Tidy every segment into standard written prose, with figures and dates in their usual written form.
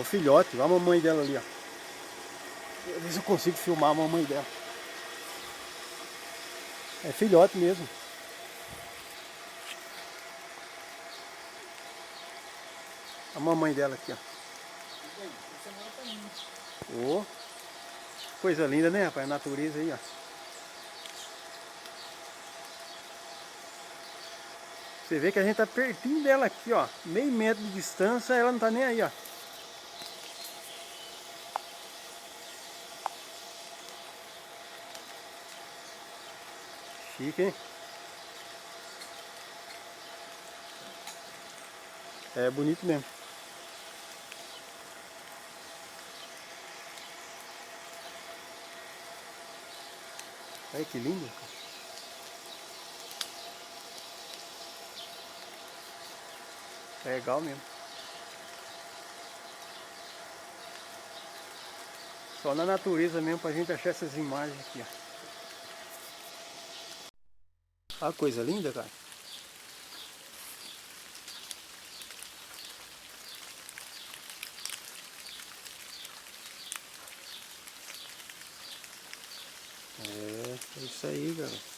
o filhote, olha a mamãe dela ali, ó. Ver se eu consigo filmar a mamãe dela. É filhote mesmo. A mamãe dela aqui, ó. Oh, coisa linda, né, rapaz? A natureza aí, ó. Você vê que a gente tá pertinho dela aqui, ó. Meio metro de distância, ela não tá nem aí, ó. Chique, hein? É bonito mesmo. Olha que lindo. É legal mesmo. Só na natureza mesmo pra gente achar essas imagens aqui, ó. Olha que coisa linda, cara. É isso aí, cara.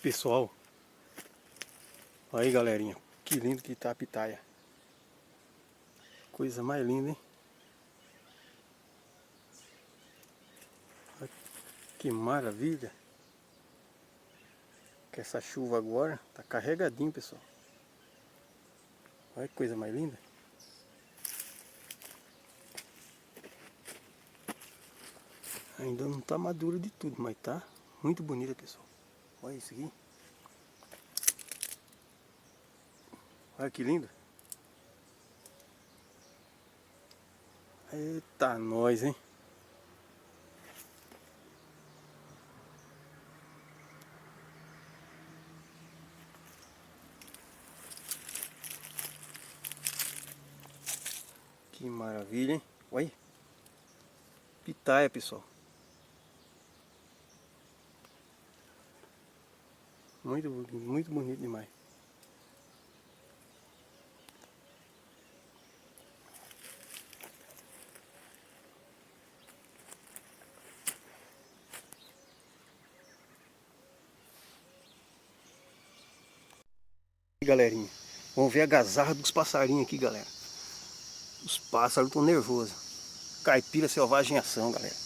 Pessoal, olha aí galerinha, que lindo que tá a pitaia. Coisa mais linda, hein? Olha que maravilha. Com essa chuva agora, tá carregadinho, pessoal. Olha que coisa mais linda. Ainda não tá maduro de tudo, mas tá muito bonita, pessoal. Olha isso aqui. Olha que lindo. Eita, nós, hein? Que maravilha, hein? Olha. Pitaia, pessoal. Muito bonito demais. Galerinha, vamos ver a gazarra dos passarinhos aqui, galera. Os pássaros estão nervosos. Caipira selvagem em ação, galera.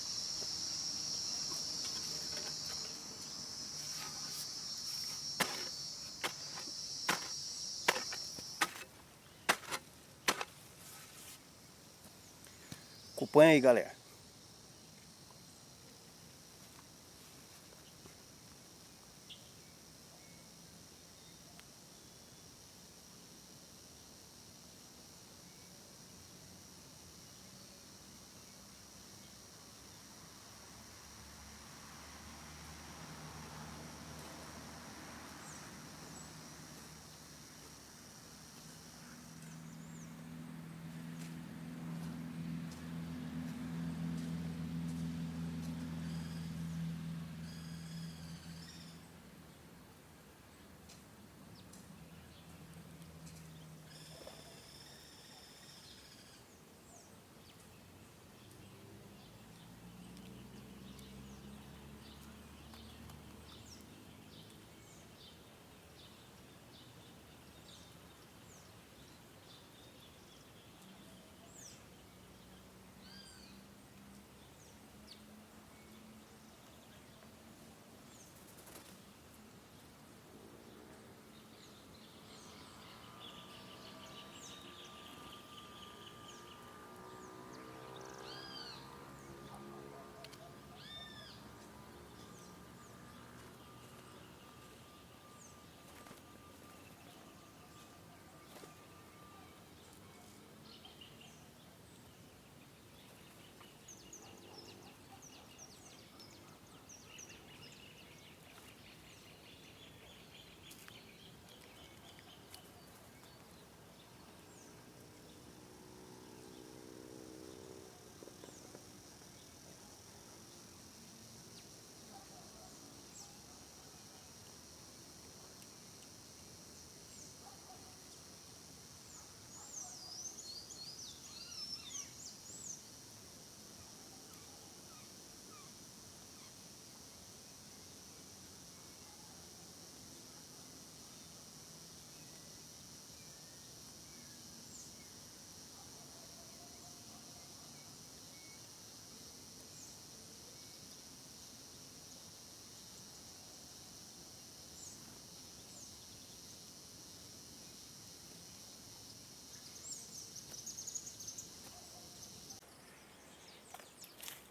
Acompanha aí, galera.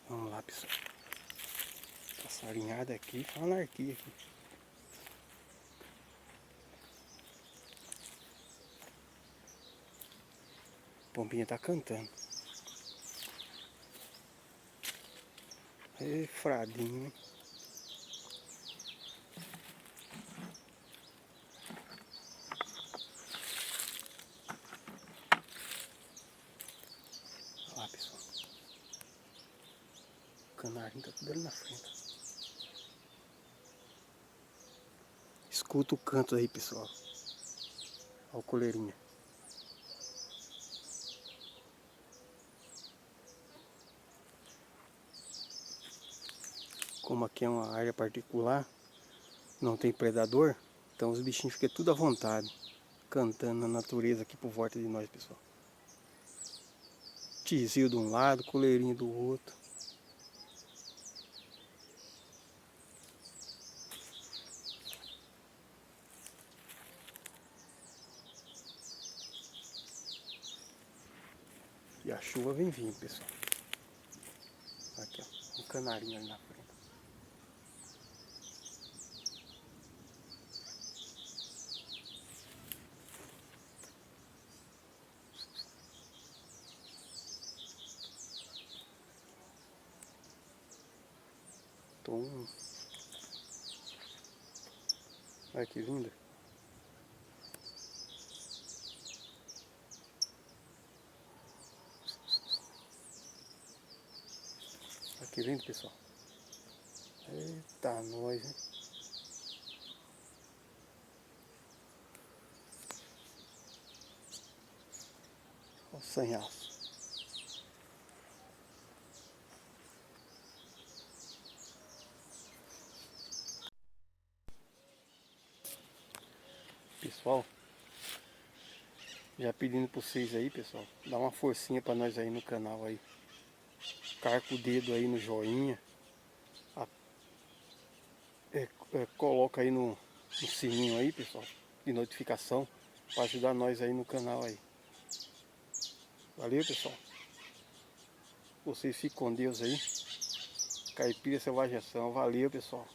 Vamos lá, pessoal. Passarinhada aqui, anarquia aqui. Pombinha tá cantando. Fradinho, hein? Olha lá, pessoal. O canarinho tá tudo ali na frente. Escuta o canto aí, pessoal. Olha o coleirinho. Como aqui é uma área particular, não tem predador, então os bichinhos ficam tudo à vontade, cantando na natureza aqui por volta de nós, pessoal. Tizio de um lado, coleirinho do outro. E a chuva vem vindo, pessoal. Aqui, ó, um canarinho ali na frente. Tom. Olha que linda. Olha que lindo, pessoal. Eita, nós, hein? Olha o sanhaço. Pessoal, já pedindo pra vocês aí, pessoal, dá uma forcinha pra nós aí no canal aí. Carca o dedo aí no joinha. Coloca aí no sininho aí, pessoal, de notificação, para ajudar nós aí no canal aí. Valeu, pessoal. Vocês fiquem com Deus aí. Caipira Selvageação. Valeu, pessoal.